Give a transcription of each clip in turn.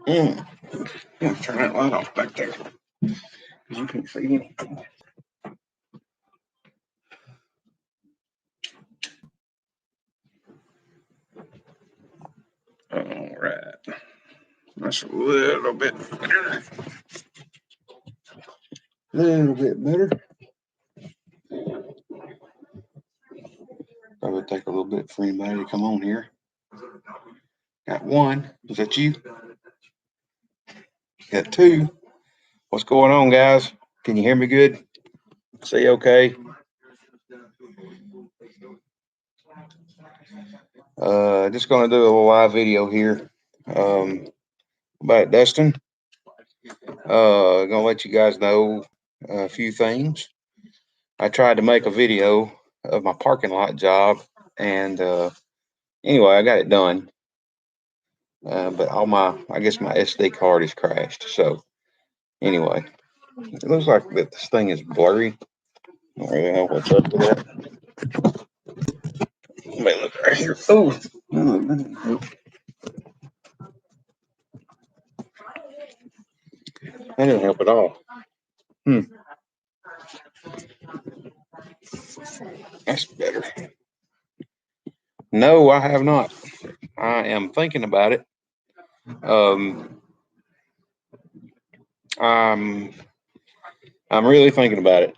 I'm gonna turn that light off back there because you can't see anything. All right, that's a little bit better. A little bit better. Probably take a little bit for anybody to come on here. Got one. Is that you? Got two. What's going on, guys? Can you hear me good? See okay? Just gonna do a little live video here about Dustin. Gonna let you guys know a few things. I tried to make a video of my parking lot job, and anyway, I got it done. But I guess my SD card is crashed. So anyway, it looks like that this thing is blurry. I don't really know what's up with that. Let me look right here. Oh, that didn't help at all. That's better. No, I have not. I am thinking about it. I'm really thinking about it.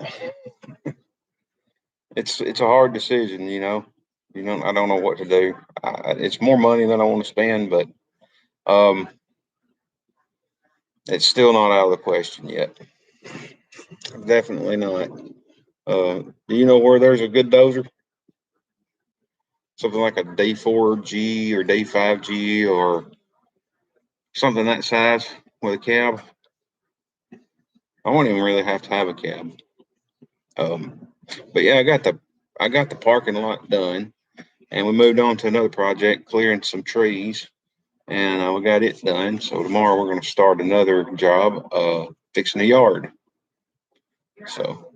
It's a hard decision, you know. I don't know what to do. It's more money than I want to spend, but um, it's still not out of the question yet. Definitely not. Do you know where there's a good dozer? Something like a D4G or D5G or something that size with a cab. I won't even really have to have a cab. But yeah, I got the parking lot done, and we moved on to another project, clearing some trees, and we got it done. So tomorrow we're going to start another job, fixing the yard. So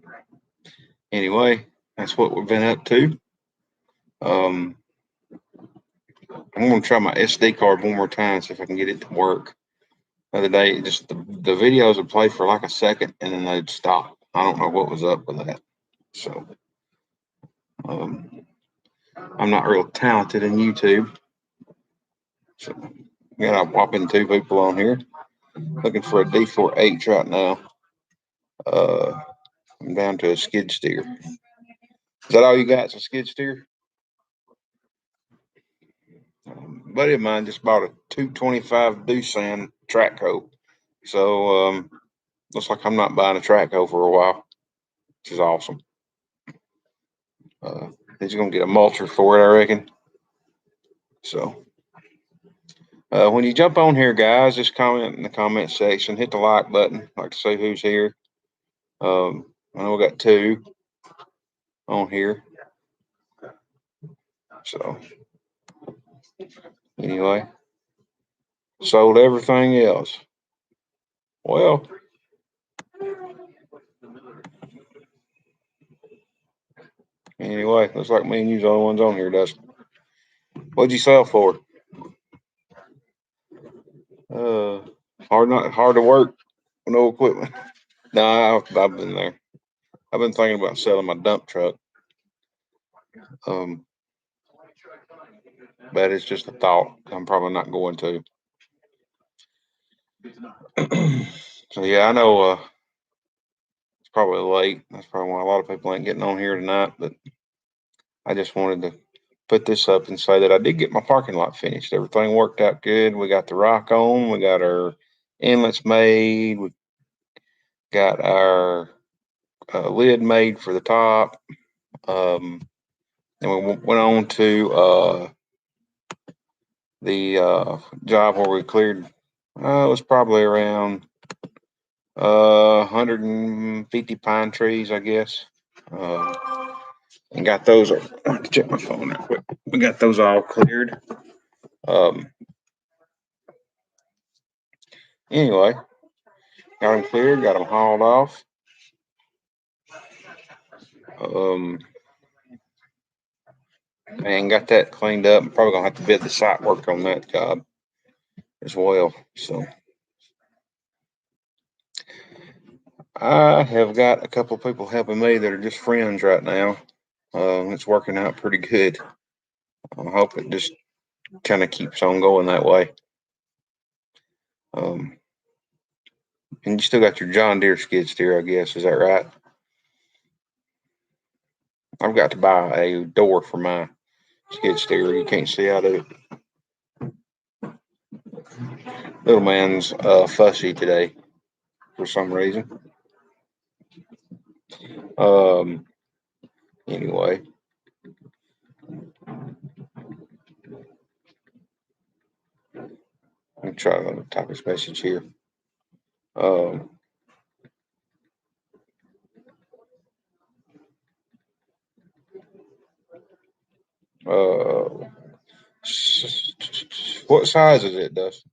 anyway, that's what we've been up to. I'm going to try my SD card one more time, see if I can get it to work. The other day, just the videos would play for like a second and then they'd stop. I don't know what was up with that. So I'm not real talented in YouTube. So got a whopping two people on here. Looking for a D4H right now. I'm down to a skid steer. Is that all you got? It's a skid steer? Buddy of mine just bought a 225 Doosan track hoe. So looks like I'm not buying a track hoe for a while, which is awesome. He's gonna get a mulcher for it, I reckon. So when you jump on here, guys, just comment in the comment section, hit the like button, like to say who's here. I know we got two on here. So anyway, sold everything else. Well, anyway, looks like me and you's the only ones on here, Dustin. What'd you sell for? Hard to work with no equipment. No, I've been there. I've been thinking about selling my dump truck. But it's just a thought. I'm probably not going to. So yeah, I know it's probably late. That's probably why a lot of people ain't getting on here tonight. But I just wanted to put this up and say that I did get my parking lot finished. Everything worked out good. We got the rock on. We got our inlets made. We got our lid made for the top. Then we went on to the job where we cleared. It was probably around 150 pine trees, I guess. And got those. I have to check my phone real quick. We got those all cleared. Anyway, got them cleared, got them hauled off. And got that cleaned up. I'm probably gonna have to bid the site work on that job. as well. So I have got a couple of people helping me that are just friends right now. It's working out pretty good. I hope it just kind of keeps on going that way. Um, and you still got your John Deere skid steer, I guess. Is that right? I've got to buy a door for my skid steer. You can't see out of it. Little man's fussy today for some reason. Um, anyway, let me try to type this message here. Um, uh, what size is it, Dustin?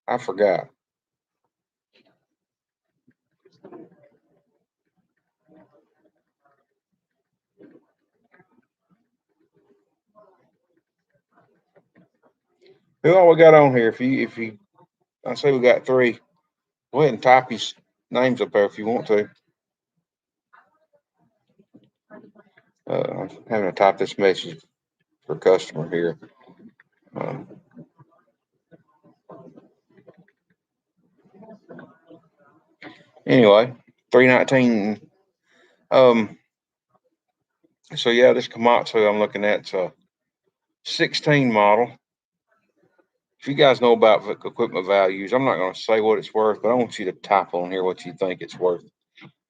I forgot. Who all we got on here? If you, I say we got three. Go ahead and type his names up there if you want to. I'm having to type this message for a customer here. Um, anyway, 319. Um, so yeah, this Komatsu I'm looking at, it's a 16 model. If you guys know about equipment values, I'm not going to say what it's worth, but I want you to type on here what you think it's worth.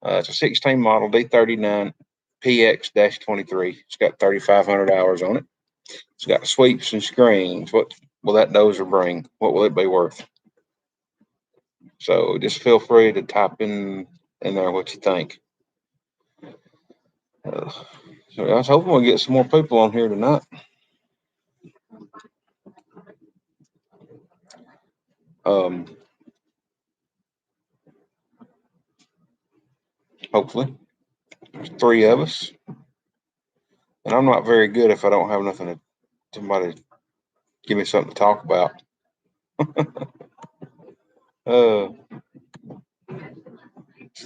It's a 16 model D39 PX-23. It's got 3,500 hours on it. It's got sweeps and screens. What will that dozer bring? What will it be worth? So just feel free to type in there what you think. So I was hoping we'll get some more people on here tonight. Hopefully, there's three of us, and I'm not very good if I don't have nothing to somebody give me something to talk about. uh,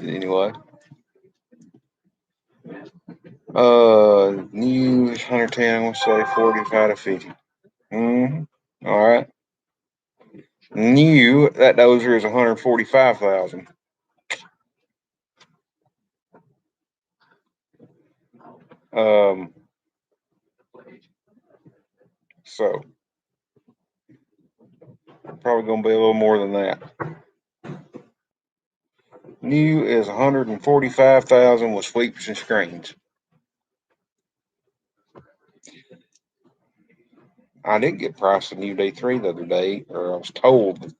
anyway, new 110. I'm gonna say 45 to 50. All right. New that dozer is 145,000. Um, so probably gonna be a little more than that. New is 145,000 with sweeps and screens. I did get priced a new D3 the other day, or I was told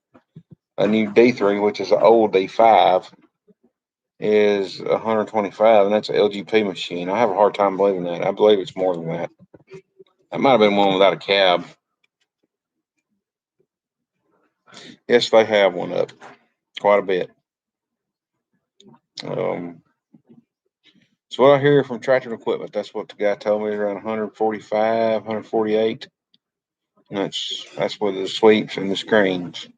a new D3, which is an old D5, is 125, and that's an LGP machine. I have a hard time believing that. I believe it's more than that. That might have been one without a cab. Yes, they have one up quite a bit. So what I hear from Tractor Equipment, that's what the guy told me, around 145, 148. And that's with the sweeps and the screens.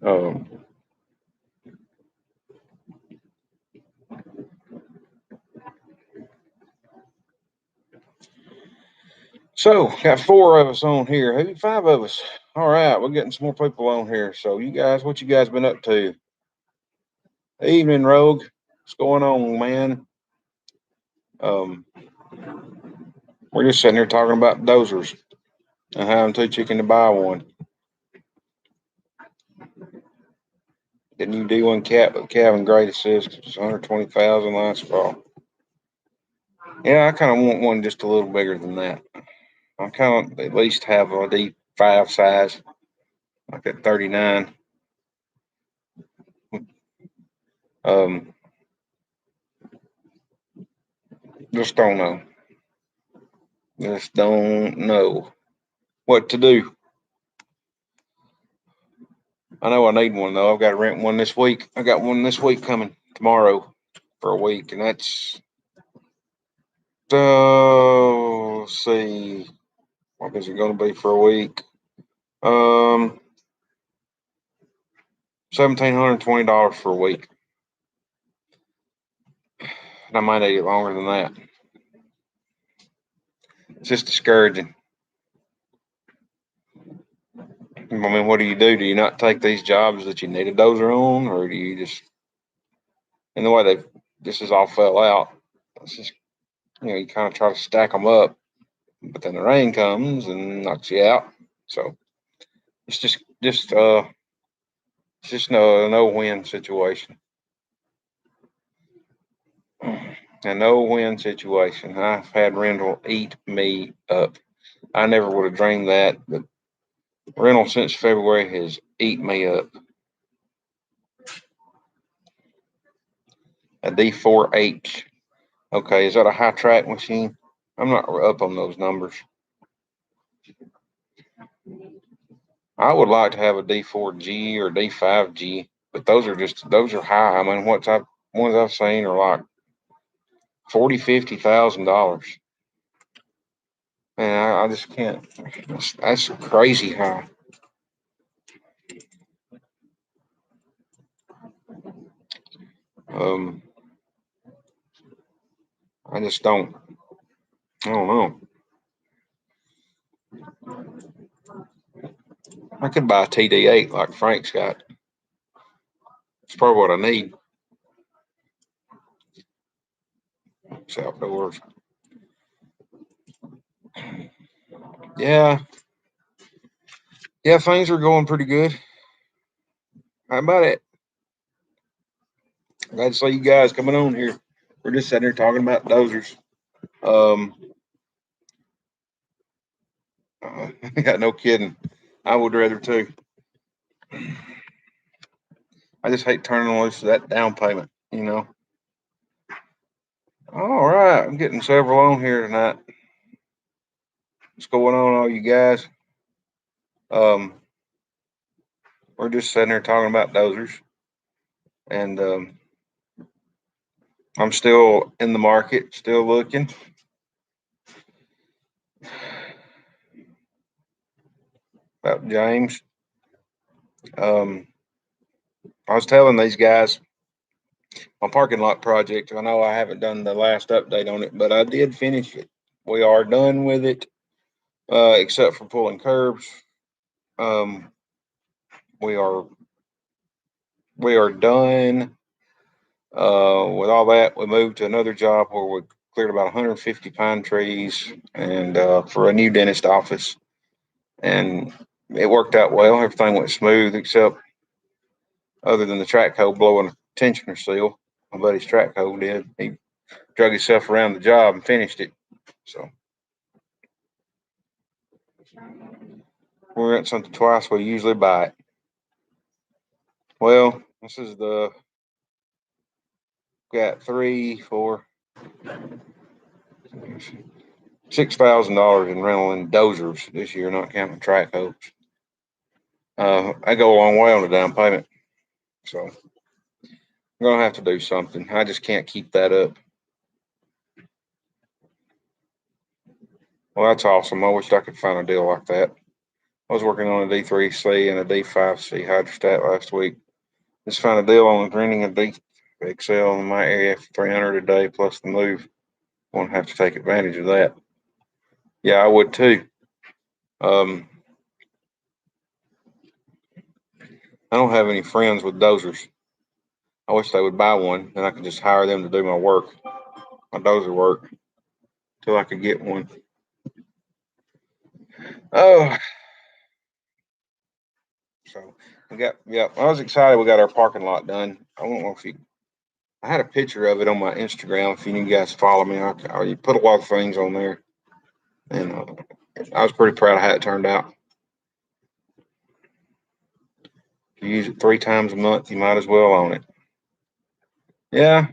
Um, so got four of us on here. Maybe five of us. All right, we're getting some more people on here. So you guys, what you guys been up to? Evening, Rogue. What's going on, man? We're just sitting here talking about dozers and how I'm too chicken to buy one. The new D1 cat with Calvin Great Assist is 120,000 last fall. Yeah, I kind of want one just a little bigger than that. I kind of at least have a D5 size, like that 39. Um, just don't know. Just don't know what to do. I know I need one though. I've got to rent one this week. I got one this week coming tomorrow for a week, and that's let's see, what is it going to be for a week? $1,720 for a week. And I might need it longer than that. It's just discouraging. I mean, what do you do? Do you not take these jobs that you need a dozer on, or do you just, in the way this has all fell out, it's just, you kind of try to stack them up, but then the rain comes and knocks you out. So it's just no win situation. A no win situation. I've had rental eat me up. I never would have dreamed that, but rental since February has eaten me up. A D4H. Okay, is that a high track machine? I'm not up on those numbers. I would like to have a D4G or D5G, but those are high. I mean, ones I've seen are like $40,000-$50,000. And I just can't. That's crazy high. Um, I just don't. I don't know. I could buy a TD8 like Frank's got. It's probably what I need. It's outdoors. Yeah, yeah, things are going pretty good. How about it? Glad to see you guys coming on here. We're just sitting here talking about dozers. Um, yeah, no kidding. I would rather too. I just hate turning loose that down payment, you know. All right, I'm getting several on here tonight. What's going on, all you guys? Um, we're just sitting here talking about dozers, and I'm still in the market, still looking. About James. I was telling these guys my parking lot project. I know I haven't done the last update on it, but I did finish it. We are done with it, except for pulling curbs. Um, we are done with all that. We moved to another job where we cleared about 150 pine trees and for a new dentist office, and it worked out well. Everything went smooth except other than the track hoe blowing a tensioner seal. My buddy's track hoe did. He drug himself around the job and finished it. So we rent something twice. We usually buy it. Well, this is got three, four, $6,000 in rental and dozers this year, not counting track hoes. I go a long way on the down payment, so I'm gonna have to do something. I just can't keep that up. Well, that's awesome. I wish I could find a deal like that. I was working on a D3C and a D5C hydrostat last week. Just found a deal on renting a DXL in my area for 300 a day plus the move. Won't have to take advantage of that. Yeah, I would too. Um, I don't have any friends with dozers. I wish they would buy one, and I could just hire them to do my work, my dozer work, till I could get one. Oh, so I was excited. We got our parking lot done. I don't know if you. I had a picture of it on my Instagram. If you guys follow me, I put a lot of things on there, and I was pretty proud of how it turned out. If you use it 3 times a month, you might as well own it. Yeah.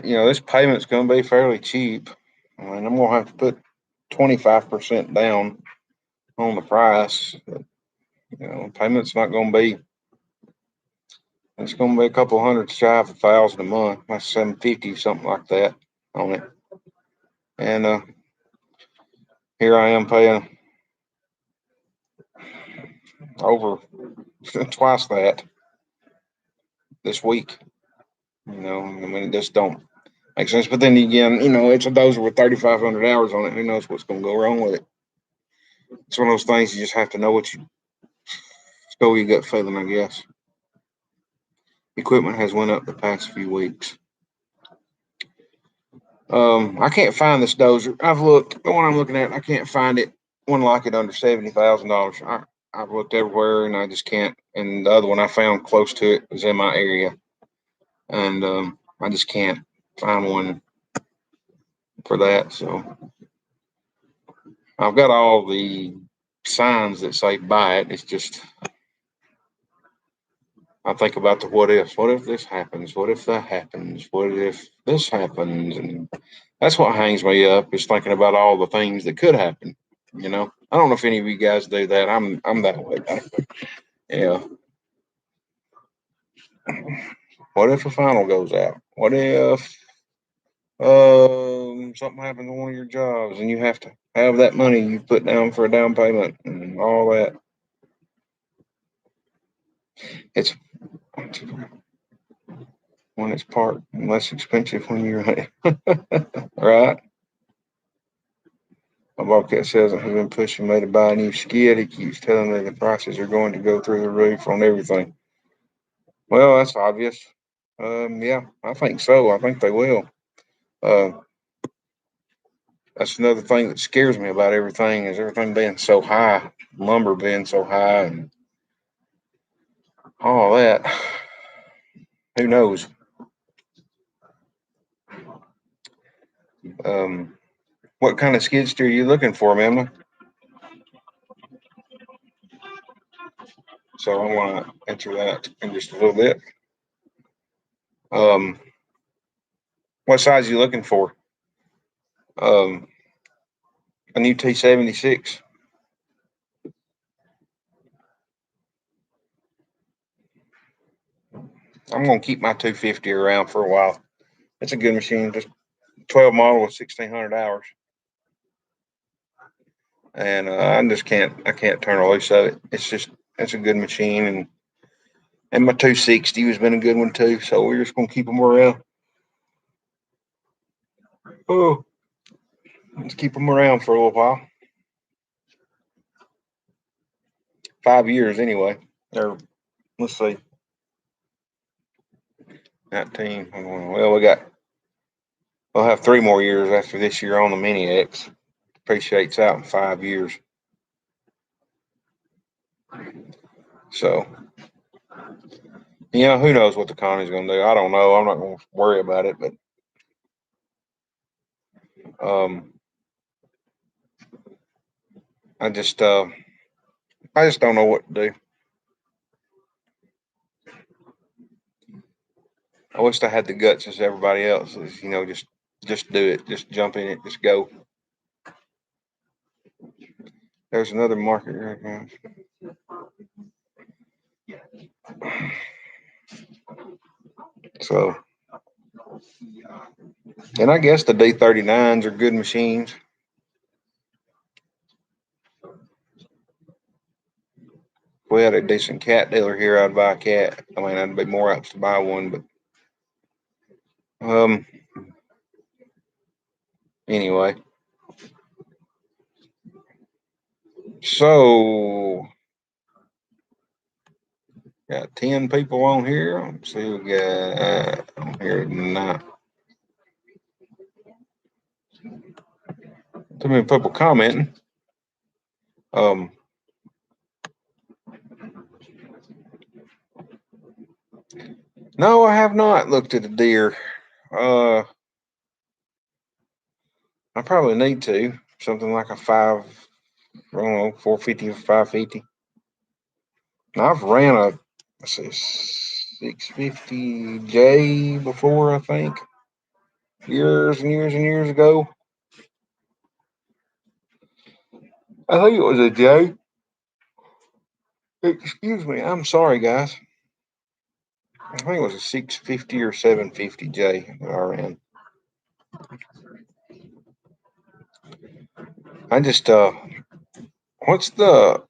This payment's going to be fairly cheap. I mean, I'm going to have to put 25% down on the price. Payment's not going to be. It's going to be a couple hundred shy of $1,000 a month. That's $750, something like that on it. And here I am paying over twice that this week. It just don't make sense. But then again, it's a dozer with 3,500 hours on it. Who knows what's going to go wrong with it? It's one of those things you just have to know what you go your gut feeling, I guess. Equipment has went up the past few weeks. I can't find this dozer. I've looked. The one I'm looking at, I can't find it. One like it under $70,000. I've looked everywhere and I just can't. And the other one I found close to it was in my area, and I just can't find one for that. So I've got all the signs that say buy it. It's just I think about the what ifs. What if this happens? What if that happens? What if this happens? And that's what hangs me up, is thinking about all the things that could happen. I don't know if any of you guys do that. I'm that way. Yeah. What if a final goes out? What if something happens on one of your jobs and you have to have that money you put down for a down payment and all that? It's when it's parked less expensive when you're right. My Bobcat says I've been pushing me to buy a new skid. He keeps telling me the prices are going to go through the roof on everything. Well, that's obvious. Yeah, I think so. I think they will. That's another thing that scares me about everything, is everything being so high, lumber being so high, and all that. Who knows? What kind of skid steer are you looking for, Mamma? So I want to answer that in just a little bit. What size are you looking for? A new T76. I'm going to keep my 250 around for a while. It's a good machine, just 12 model with 1,600 hours. And I can't turn loose of it. It's a good machine. And my 260 has been a good one too. So we're just going to keep them around. Oh, let's keep them around for a little while. 5 years anyway. Or let's see. 19. Well, we'll have 3 more years after this year on the Mini X. Depreciates out in 5 years. So, who knows what the economy's going to do? I don't know. I'm not going to worry about it, but I just don't know what to do. I wish I had the guts as everybody else. Just do it. Just jump in it. Just go. There's another market right now. So, and I guess the D39s are good machines. If we had a decent cat dealer here, I'd buy a cat. I mean, I'd be more apt to buy one, but anyway. So got 10 people on here. Let's see what we got on here tonight. Too many people commenting. No, I have not looked at a deer. I probably need to. Something like a 450 or 550. I've ran a 650J before, I think. Years and years and years ago. I think it was a J. Excuse me. I'm sorry, guys. I think it was a 650 or 750 J that I ran. I just what's the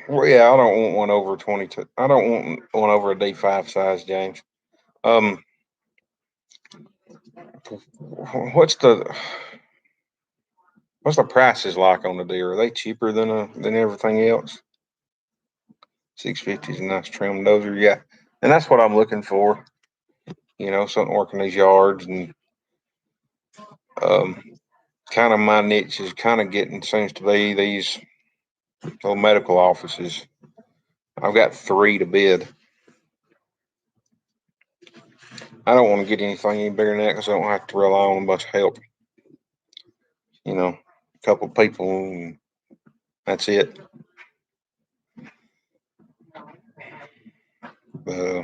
well, yeah, I don't want one over 22. I don't want one over a D5 size, James. Um, what's the prices like on the deer? Are they cheaper than everything else? 650 is a nice trim dozer, yeah, and that's what I'm looking for. You know, something working these yards and um, kind of my niche is kind of getting seems to be these little medical offices. I've got 3 to bid. I don't want to get anything any bigger than that because I don't have to rely on a bunch of help. You know, a couple of people, and that's it. Uh,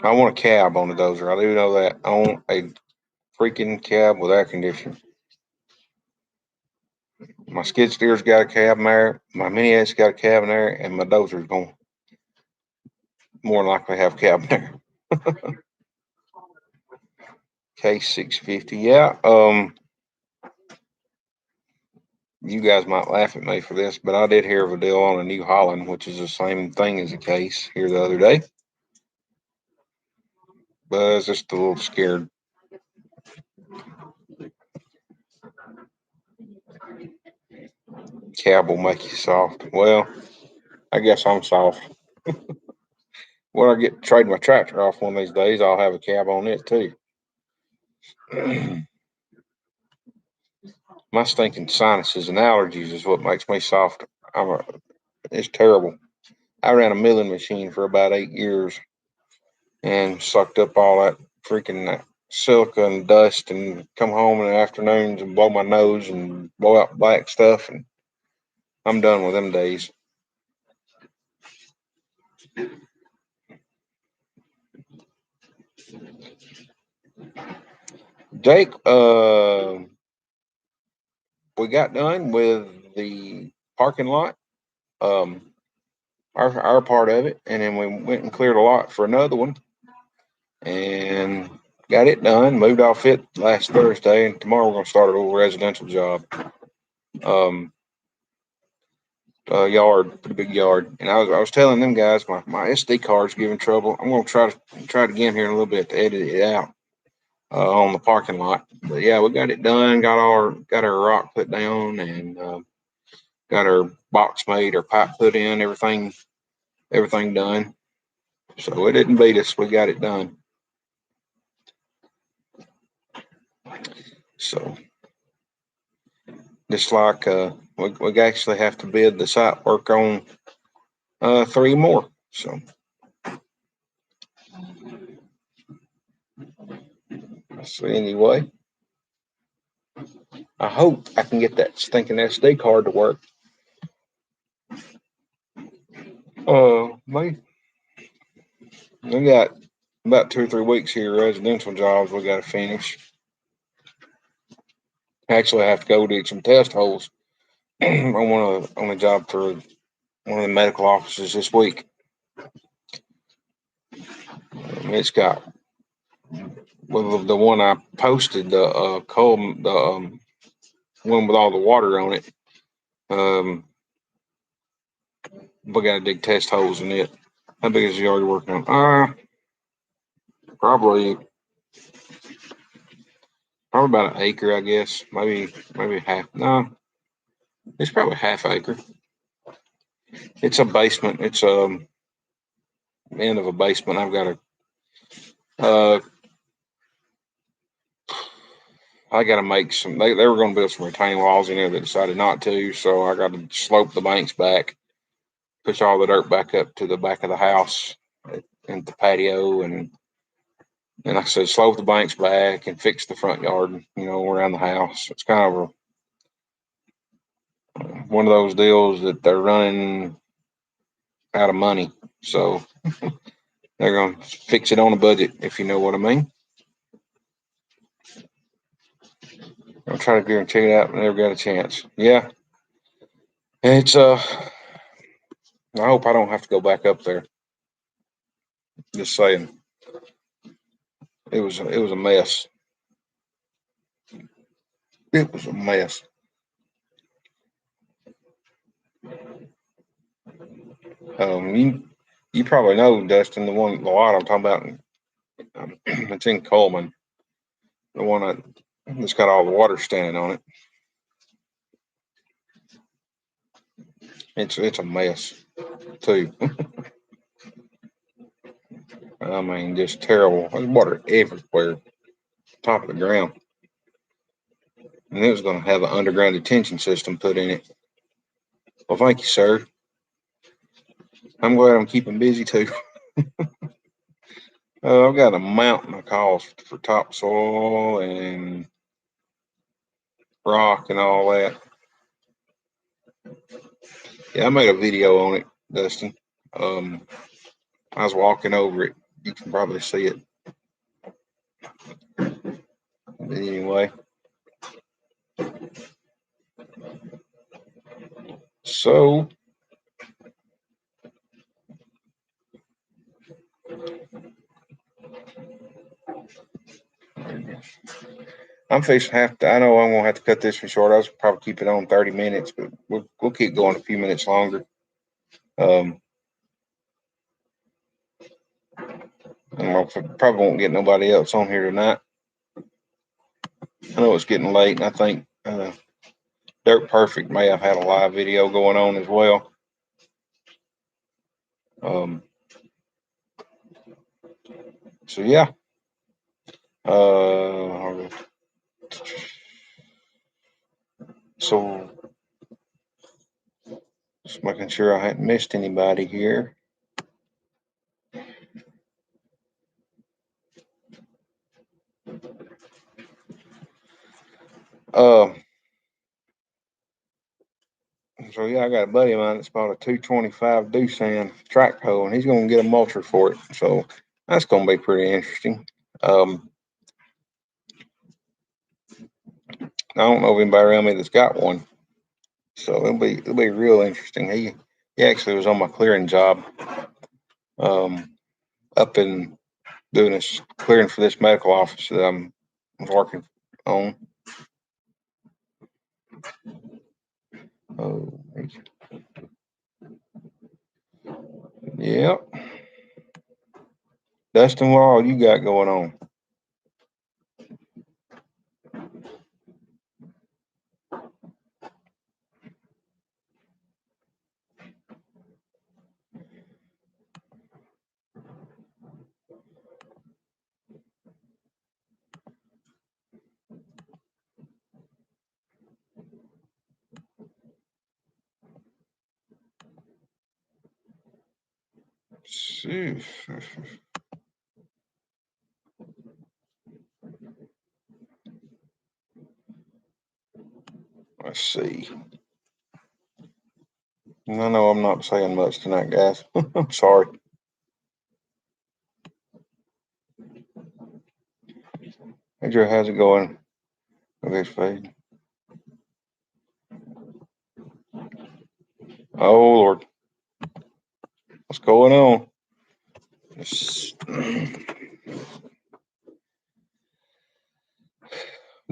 I want a cab on the dozer. I do know that. I want a freaking cab with air conditioning. My skid steer's got a cab in there. My mini X got a cab in there, and my dozer's going to more than likely have a cab in there. K650, yeah. You guys might laugh at me for this, but I did hear of a deal on a New Holland, which is the same thing as a case here the other day. But I was just a little scared. Cab will make you soft. Well, I guess I'm soft. When I get to trade my tractor off one of these days, I'll have a cab on it too. My stinking sinuses and allergies is what makes me soft. It's terrible. I ran a milling machine for about 8 years and sucked up all that freaking silica and dust and come home in the afternoons and blow my nose and blow out black stuff, and I'm done with them days. Jake, we got done with the parking lot, um, our part of it, and then we went and cleared a lot for another one, and got it done. Moved off it last Thursday, and tomorrow we're gonna start a little residential job. Um, Yard, pretty big yard, and I was telling them guys my SD card's giving trouble. I'm gonna try it again here in a little bit to edit it out on the parking lot. But yeah, we got it done. Got our rock put down, and got our box made, our pipe put in, everything done. So it didn't beat us. We got it done. So just like we actually have to bid the site work on 3 more. So anyway, I hope I can get that stinking SD card to work. We got about 2 or 3 weeks here. Residential jobs we got to finish. Actually, I have to go dig some test holes on a job for one of the medical offices this week. It's got well, the one I posted, the coal, the one with all the water on it. We got to dig test holes in it. How big is the yard you're working on? Probably about an acre, I guess. Maybe half. No, it's probably half acre. It's a basement. It's end of a basement. I've got uh, I got to make some. They were going to build some retaining walls in there. They decided not to, so I got to slope the banks back, push all the dirt back up to the back of the house and the patio, and like I said, slope the banks back and fix the front yard. Around the house. It's kind of one of those deals that they're running out of money, so they're going to fix it on a budget, if you know what I mean. I'll try to go and check it out. Never got a chance. Yeah, it's I hope I don't have to go back up there. Just saying, it was a mess. It was a mess. You probably know, Dustin, the lot I'm talking about. It's in Coleman, the one that's got all the water standing on it. It's a mess too. I mean, just terrible. There's water everywhere, top of the ground, and it was going to have an underground detention system put in it. Well, thank you, sir. I'm glad I'm keeping busy too. I've got a mountain of calls for topsoil and rock and all that. Yeah, I made a video on it, Dustin. I was walking over it. You can probably see it. But anyway, so I'm fixing to have to. I know I'm gonna have to cut this one short. I was probably keep it on 30 minutes, but we'll keep going a few minutes longer. Probably won't get nobody else on here tonight. I know it's getting late, and I think Dirt Perfect may have had a live video going on as well. So yeah. So just making sure I hadn't missed anybody here. So yeah, I got a buddy of mine that's bought a 225 Doosan track hoe, and he's going to get a mulcher for it. So that's going to be pretty interesting. I don't know of anybody around me that's got one, so it'll be real interesting. He actually was on my clearing job, up in doing this clearing for this medical office that I'm working on. Oh, yep. Dustin, what all you got going on? Let's see. I know I'm not saying much tonight, guys. I'm sorry. Hey, Drew, how's it going? Okay, fade. Oh, Lord. What's going on? I'm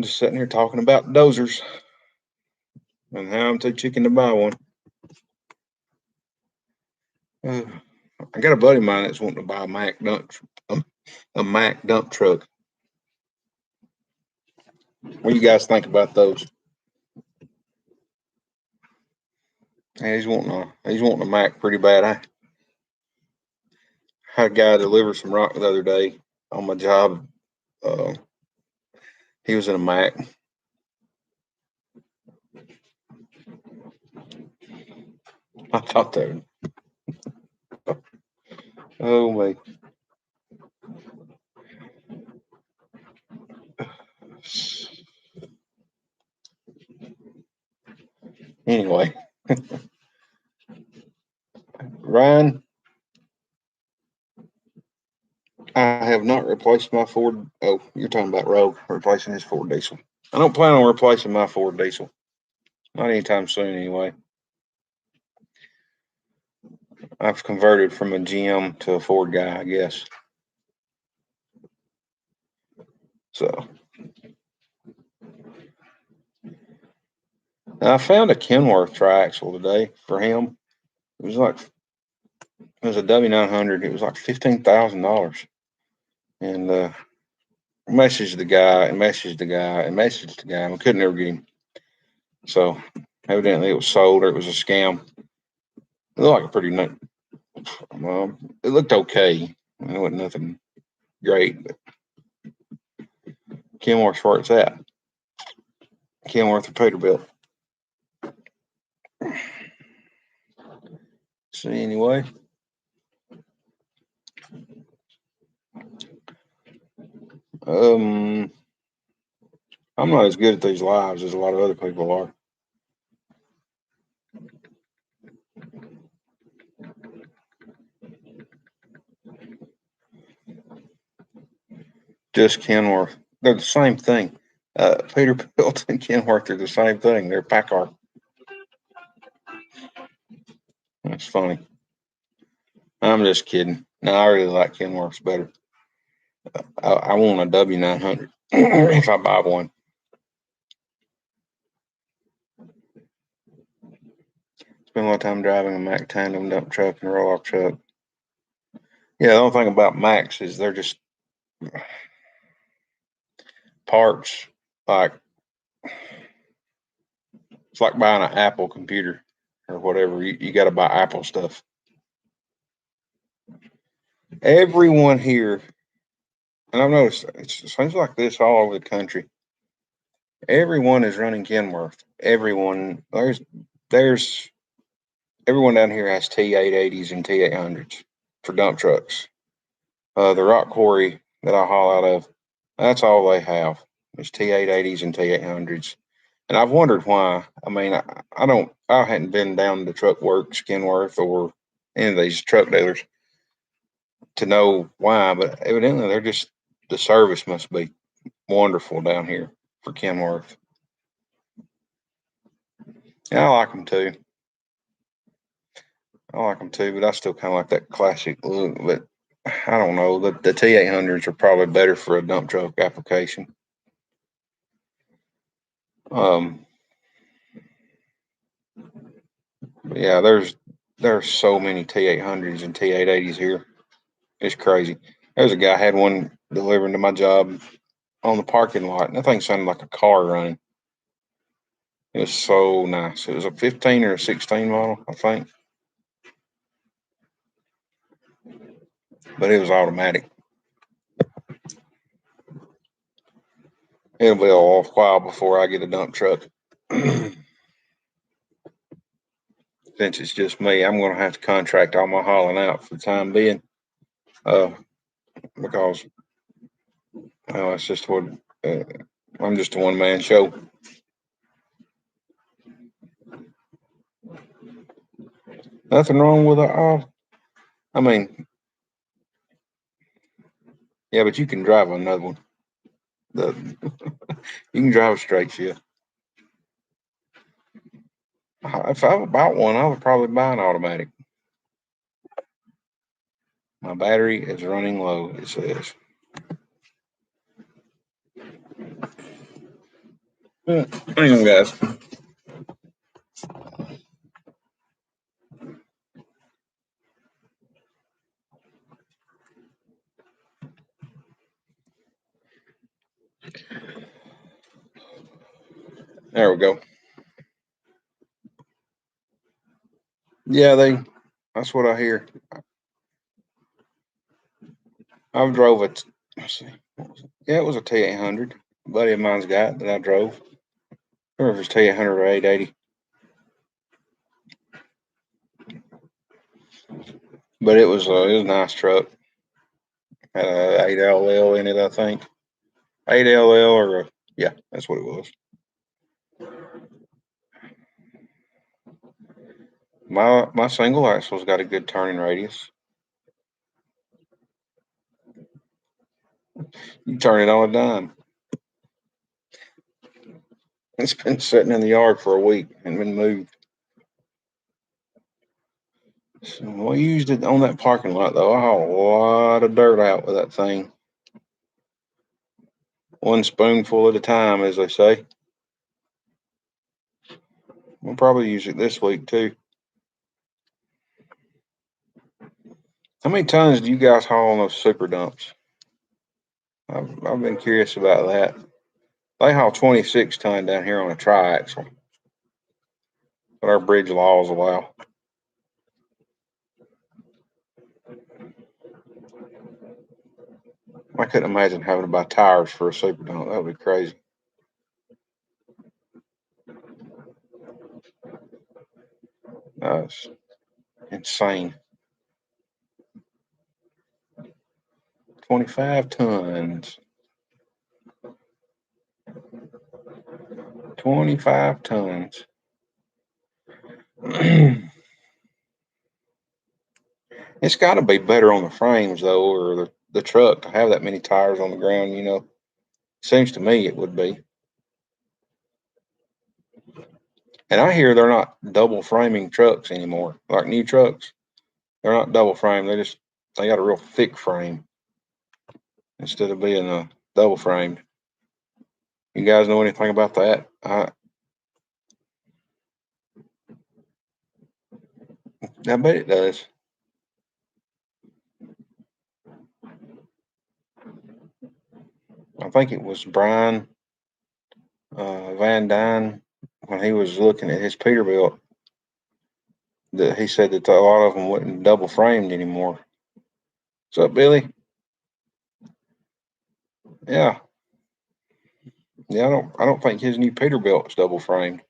just sitting here talking about dozers and how I'm too chicken to buy one. I got a buddy of mine that's wanting to buy a Mack dump truck. What do you guys think about those? And he's wanting a Mack pretty bad. I had a guy deliver some rock the other day on my job. He was in a Mack. I thought that. Oh my. Anyway, Ryan, I have not replaced my Ford. Oh, you're talking about Rogue replacing his Ford diesel. I don't plan on replacing my Ford diesel. Not anytime soon, anyway. I've converted from a GM to a Ford guy, I guess. So I found a Kenworth triaxle today for him. It was a W900. It was like $15,000. And messaged the guy and messaged the guy and messaged the guy, and we couldn't ever get him. So evidently it was sold or it was a scam. It looked like a pretty nut. It looked okay. It wasn't nothing great, but Kenworth's where it's at. Kenworth or Peterbilt. So anyway, I'm not as good at these lives as a lot of other people are. Just Kenworth. They're the same thing. Peterbilt and Kenworth are the same thing. They're PACCAR. That's funny. I'm just kidding. No, I really like Kenworth's better. I want a W900 if I buy one. Spend a lot of time driving a Mack tandem dump truck and roll off truck. Yeah, the only thing about Macks is they're just parts. Like it's like buying an Apple computer or whatever. You got to buy Apple stuff. Everyone here, and I've noticed it seems like this all over the country. Everyone is running Kenworth. Everyone there's everyone down here has T880s and T800s for dump trucks. The rock quarry that I haul out of, that's all they have is T880s and T800s. And I've wondered why. I mean, I hadn't been down to Truck Works, Kenworth, or any of these truck dealers to know why, but evidently the service must be wonderful down here for Kenworth. Yeah, I like them too. But I still kind of like that classic look. But I don't know. The T800s are probably better for a dump truck application. Yeah, there's so many T800s and T880s here. It's crazy. There's a guy had one delivering to my job on the parking lot, and that thing sounded like a car running. It was so nice. It was a 15 or a 16 model, I think, but it was automatic. It'll be a while before I get a dump truck. Since it's just me, I'm going to have to contract all my hauling out for the time being, because it's just what I'm just a one man show. Nothing wrong with it. I mean, yeah, but you can drive another one. You can drive a straight shift. If I bought one, I would probably buy an automatic. My battery is running low, it says. Hang on, guys. There we go. Yeah, that's what I hear. I've drove it. Let's see. Yeah, it was a T800. A buddy of mine's got it that I drove. Or if it's T800 or 880. But it was a nice truck. Had a 8LL in it, I think. 8LL or yeah, that's what it was. My single axle's got a good turning radius. You turn it on a dime. It's been sitting in the yard for a week and been moved. So we used it on that parking lot though. I hauled a lot of dirt out with that thing. One spoonful at a time, as they say. We'll probably use it this week too. How many tons do you guys haul on those super dumps? I've been curious about that. They haul 26 ton down here on a triaxle, but our bridge laws allow. I couldn't imagine having to buy tires for a super dump. That would be crazy. That's insane. 25 tons. 25 tons. It's got to be better on the frames though, or the truck to have that many tires on the ground. Seems to me it would be. And I hear they're not double framing trucks anymore, like new trucks. They're not double frame. They got a real thick frame instead of being a double framed. You guys know anything about that? I bet it does. I think it was Brian Van Dyne when he was looking at his Peterbilt that he said that a lot of them wasn't double framed anymore. What's up, Billy? Yeah, yeah. I don't think his new Peterbilt is double framed.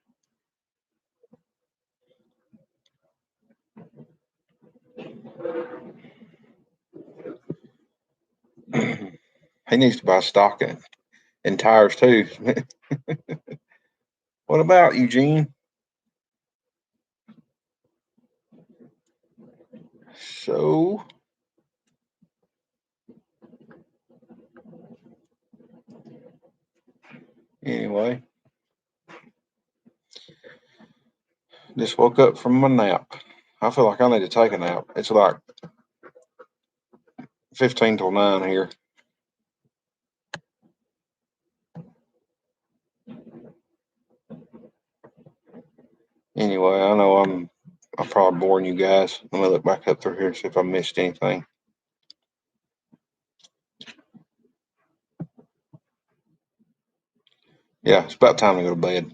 He needs to buy stock in tires too. What about Eugene? So anyway, just woke up from my nap. I feel like I need to take a nap. It's like 15 till 9 here. Anyway, I know I'm probably boring you guys. Let me look back up through here and see if I missed anything. Yeah, it's about time to go to bed.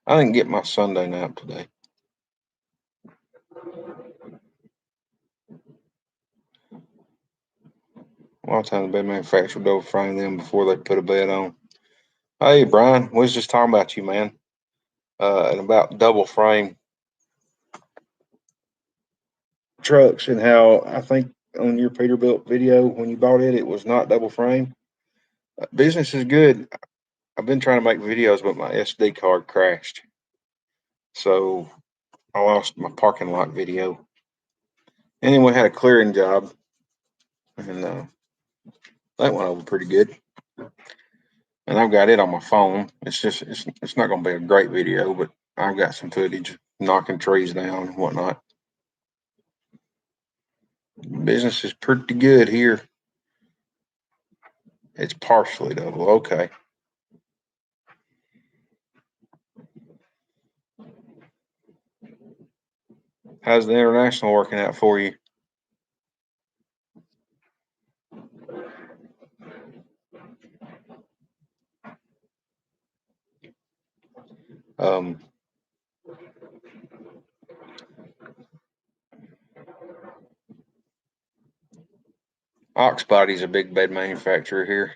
I didn't get my Sunday nap today. A lot of times the bed manufacturer double frame them before they put a bed on. Hey Brian, we was just talking about you, man. And about double frame trucks and how I think on your Peterbilt video when you bought it, it was not double frame. Business is good. I've been trying to make videos, but my SD card crashed. So I lost my parking lot video. Anyway, had a clearing job, and that went over pretty good. And I've got it on my phone. It's not going to be a great video, but I've got some footage knocking trees down and whatnot. Business is pretty good here. It's partially double. Okay. How's the international working out for you? Um, Oxbody's a big bed manufacturer here.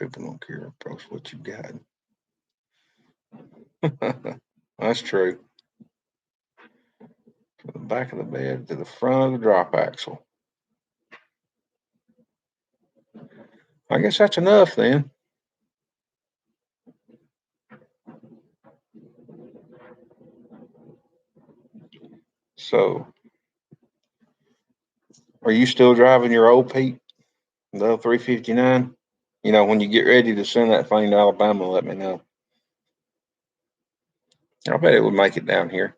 People don't care about what you got. That's true. From the back of the bed to the front of the drop axle. I guess that's enough then. So, are you still driving your old Pete, the 359? when you get ready to send that thing to Alabama, let me know. I bet it would make it down here.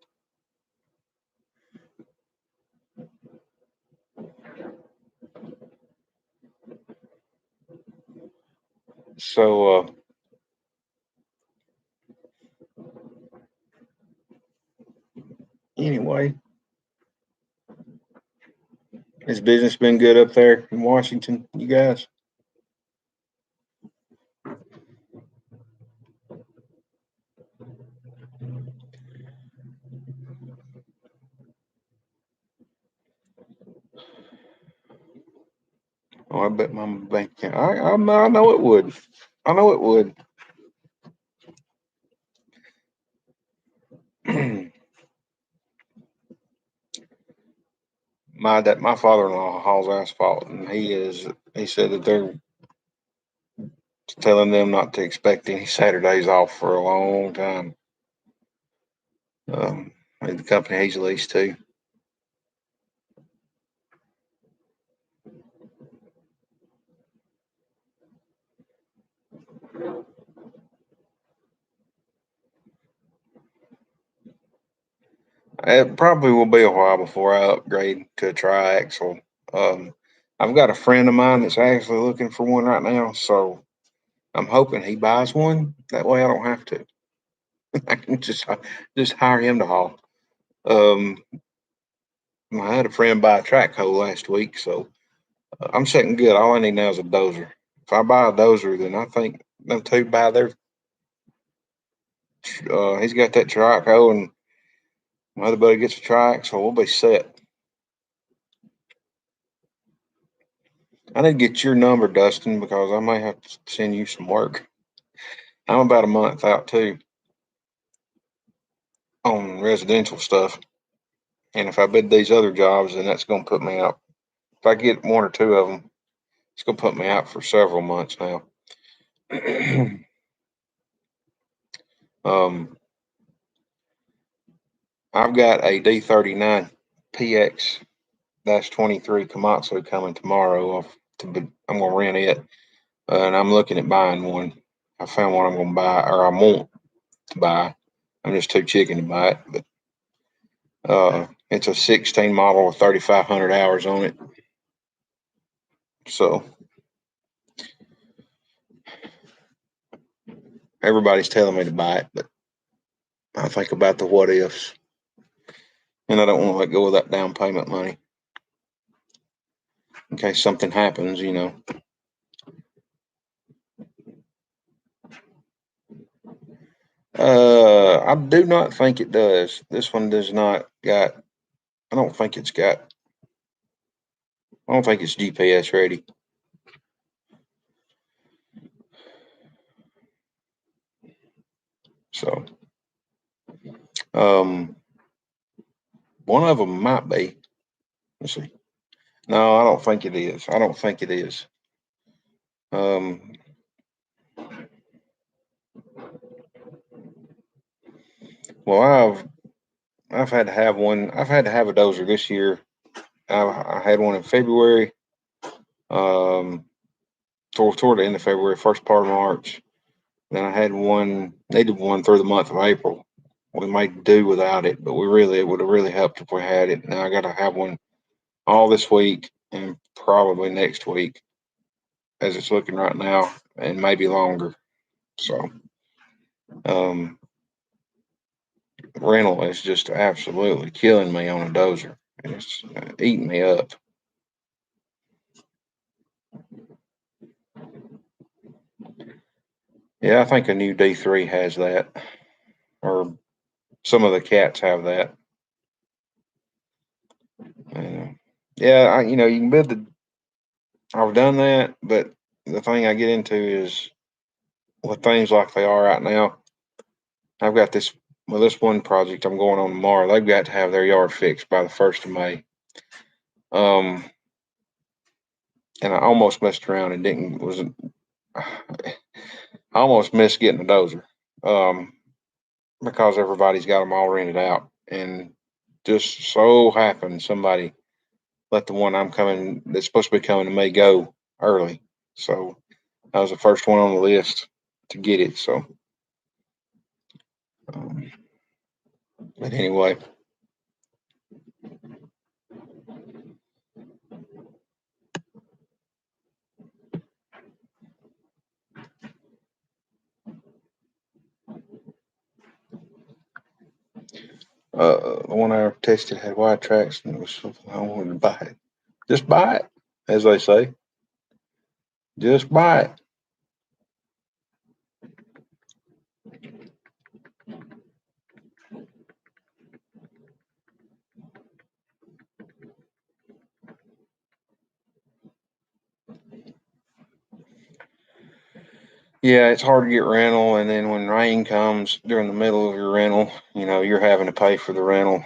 So, anyway, has business been good up there in Washington, you guys? Oh, I bet my bank account. I know it would. I know it would. My father-in-law hauls asphalt, and he said that they're telling them not to expect any Saturdays off for a long time. And the company he's leased to. It probably will be a while before I upgrade to a triaxle. I've got a friend of mine that's actually looking for one right now, so I'm hoping he buys one. That way I don't have to. I can just hire him to haul. Um, I had a friend buy a track hoe last week, so I'm sitting good. All I need now is a dozer. If I buy a dozer, then I think them two buy their. He's got that track hoe, and my other buddy gets a track, so we'll be set. I need to get your number, Dustin, because I may have to send you some work. I'm about a month out too on residential stuff, and if I bid these other jobs, then that's going to put me out. If I get one or two of them, it's going to put me out for several months now. um, I've got a D39 PX 23 Komatsu coming tomorrow. I'm going to rent it, and I'm looking at buying one. I found one I'm going to buy, or I want to buy. I'm just too chicken to buy it, but it's a 16 model with 3,500 hours on it. So everybody's telling me to buy it, but I think about the what ifs, and I don't want to let go of that down payment money in case something happens. I do not think it does. This one does not got. I don't think it's got. I don't think it's GPS ready. So, um, one of them might be. Let's see. No, I don't think it is. I don't think it is. Um, well, I've had to have one. I've had to have a dozer this year. I had one in February. Um, toward the end of February, first part of March. Then I had one, needed one through the month of April. We might do without it, but it would have really helped if we had it. Now I got to have one all this week and probably next week as it's looking right now, and maybe longer. So, um, rental is just absolutely killing me on a dozer. It's eating me up. Yeah, I think a new D3 has that, or some of the cats have that. Uh, yeah, you can bid the. I've done that, but the thing I get into is with things like they are right now. I've got this one project I'm going on tomorrow. They've got to have their yard fixed by the 1st of May. Um, and I almost messed around and didn't wasn't. I almost missed getting a dozer. Um, because everybody's got them all rented out, and just so happened somebody let the one I'm coming that's supposed to be coming to me go early. So I was the first one on the list to get it. So, but anyway. The one I tested had wide tracks, and it was something I wanted to buy it. Just buy it, as they say. Just buy it. Yeah, it's hard to get rental, and then when rain comes during the middle of your rental, you're having to pay for the rental.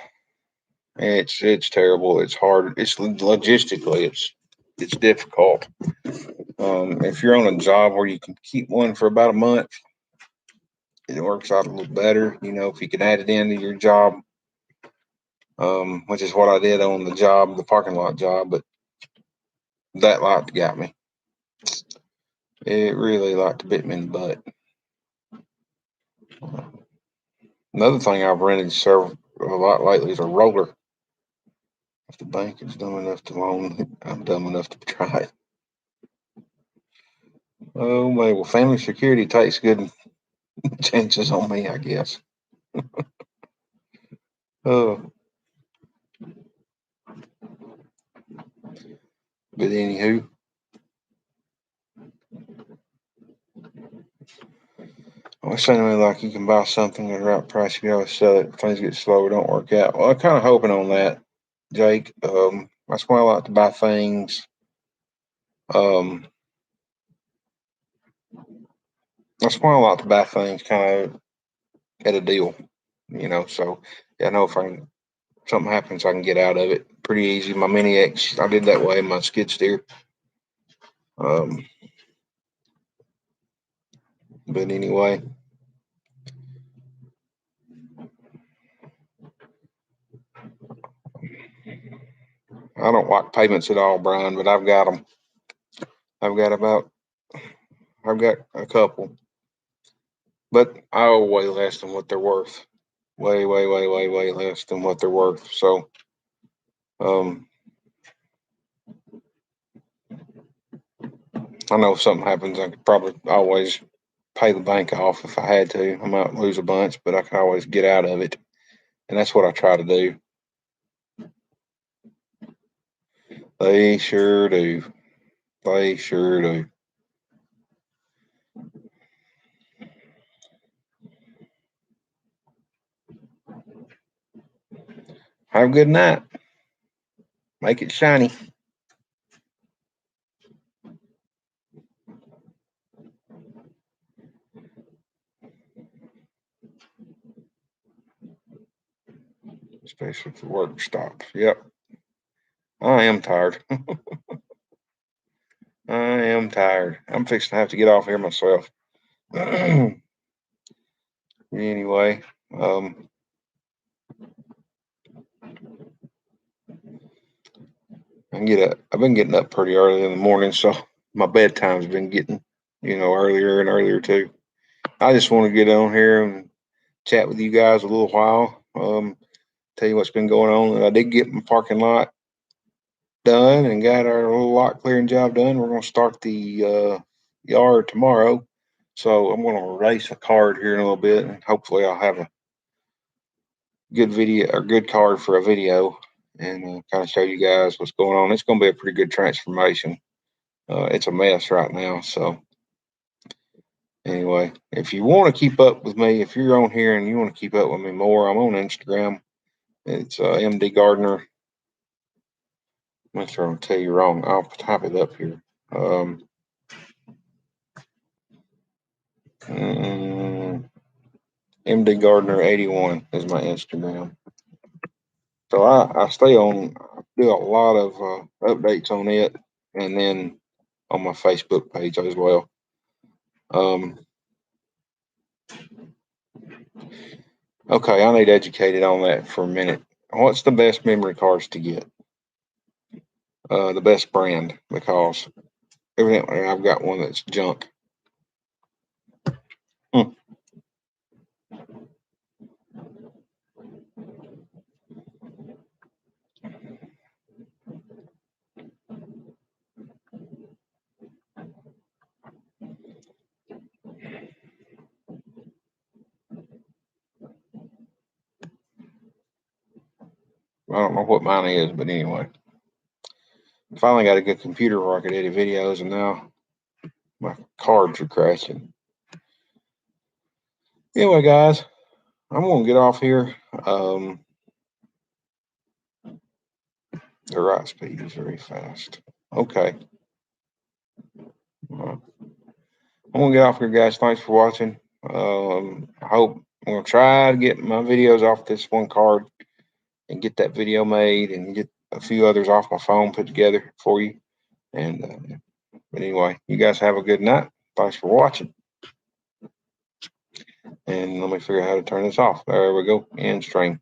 It's terrible. It's hard. It's logistically, it's difficult. If you're on a job where you can keep one for about a month, it works out a little better. If you can add it into your job, which is what I did on the parking lot job, but that lot got me. It really bit me in the butt. Another thing I've rented several a lot lately is a roller. If the bank is dumb enough to loan it, I'm dumb enough to try it. Oh my! Well, Family Security takes good chances on me, I guess. Oh, but anywho, well, it sounded like you can buy something at the right price. You can always sell it. If things get slow or don't work out. Well, I'm kind of hoping on that, Jake. That's why I like to buy things. Um, that's why I like to buy things kind of at a deal. So yeah, I know if something happens, I can get out of it pretty easy. My Mini X, I did that way. My skid steer. Um, but anyway, I don't like payments at all, Brian, but I've got them. I've got about, I've got a couple, but I owe way less than what they're worth. Way, way, way, way, way less than what they're worth. So, um, I know if something happens, I could probably always pay the bank off if I had to. I might lose a bunch, but I can always get out of it. And that's what I try to do. They sure do. They sure do. Have a good night. Make it shiny. Especially if the work stops. Yep. I am tired. I am tired. I'm fixing to have to get off here myself. Anyway, I've been getting up pretty early in the morning, so my bedtime's been getting, earlier and earlier too. I just want to get on here and chat with you guys a little while. Tell you what's been going on. And I did get my parking lot done and got our little lot clearing job done. We're going to start the yard tomorrow. So I'm going to race a card here in a little bit, and hopefully I'll have a good video or good card for a video and kind of show you guys what's going on. It's going to be a pretty good transformation. It's a mess right now. So anyway, if you want to keep up with me, if you're on here and you want to keep up with me more, I'm on Instagram. It's MD Gardner. I'm sure I'm tell you wrong. I'll type it up here. MD Gardner 81 is my Instagram. So I stay on. I do a lot of updates on it, and then on my Facebook page as well. Okay, I need educated on that for a minute. What's the best memory cards to get? The best brand, because evidently I've got one that's junk. I don't know what mine is, but anyway. Finally got a good computer where I could edit videos, and now my cards are crashing. Anyway, guys, I'm gonna get off here. The right speed is very fast. Okay. I'm gonna get off here, guys. Thanks for watching. I hope I'm gonna try to get my videos off this one card and get that video made and get a few others off my phone put together for you. And but anyway, you guys have a good night. Thanks for watching. And let me figure out how to turn this off. There we go. End stream.